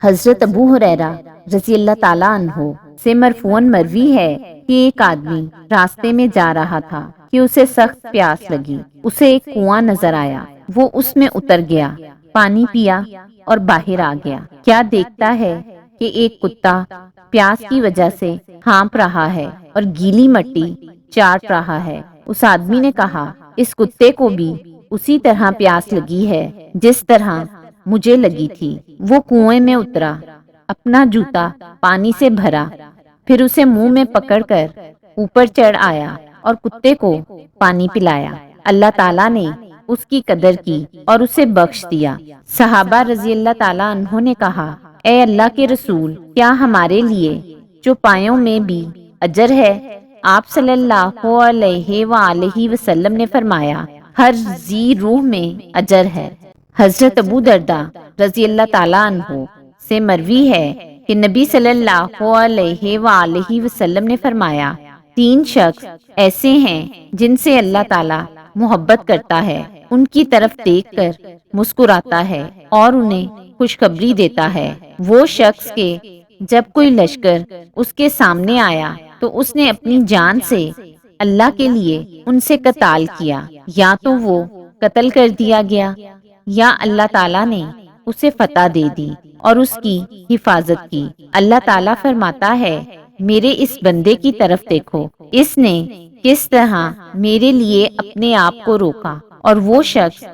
حضرت ابو ہریرہ رضی اللہ تعالیٰ عنہ سے مرفوعاً مروی ہے کہ ایک آدمی راستے میں جا رہا تھا کہ اسے سخت پیاس لگی۔ اسے ایک کنواں نظر آیا، وہ اس میں اتر گیا، پانی پیا اور باہر آ گیا۔ کیا دیکھتا ہے کہ ایک کتا پیاس کی وجہ سے ہانپ رہا ہے اور گیلی مٹی چاٹ رہا ہے۔ اس آدمی نے کہا، اس کتے کو بھی اسی طرح پیاس لگی ہے جس طرح مجھے لگی تھی۔ وہ کنویں میں اترا، اپنا جوتا پانی سے بھرا، پھر اسے منہ میں پکڑ کر اوپر چڑھ آیا اور کتے کو پانی پلایا۔ اللہ تعالیٰ نے اس کی قدر کی اور اسے بخش دیا۔ صحابہ رضی اللہ تعالیٰ عنہ نے کہا، اے اللہ کے رسول، کیا ہمارے لیے چوپایوں میں بھی اجر ہے؟ آپ صلی اللہ علیہ وآلہ وسلم نے فرمایا، ہر ذی روح میں اجر ہے۔ حضرت ابو درداء رضی اللہ تعالیٰ عنہ سے مروی ہے کہ نبی صلی اللہ علیہ وآلہ وسلم نے فرمایا، تین شخص ایسے ہیں جن سے اللہ تعالیٰ محبت کرتا ہے، ان کی طرف دیکھ کر مسکراتا ہے اور انہیں خوشخبری دیتا ہے۔ وہ شخص کے جب کوئی لشکر اس کے سامنے آیا تو اس نے اپنی جان سے اللہ کے لیے ان سے قتال کیا، یا تو وہ قتل کر دیا گیا یا اللہ تعالیٰ نے اسے فتح دے دی اور اس کی حفاظت کی۔ اللہ تعالیٰ فرماتا ہے، میرے اس بندے کی طرف دیکھو، اس نے کس طرح میرے لیے اپنے آپ کو روکا۔ اور وہ شخص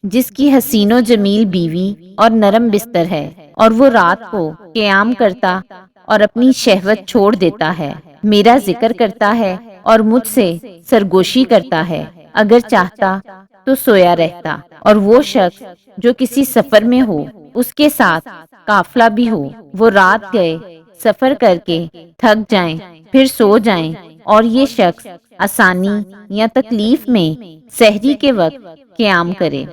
جس کی حسین و جمیل بیوی اور نرم بستر ہے اور وہ رات کو قیام کرتا اور اپنی شہوت چھوڑ دیتا ہے، میرا ذکر کرتا ہے اور مجھ سے سرگوشی کرتا ہے، اگر چاہتا تو سویا رہتا۔ اور وہ شخص جو کسی سفر میں ہو، اس کے ساتھ قافلہ بھی ہو، وہ رات گئے سفر کر کے تھک جائیں پھر سو جائیں، اور یہ شخص آسانی یا تکلیف میں سحری کے وقت قیام کرے۔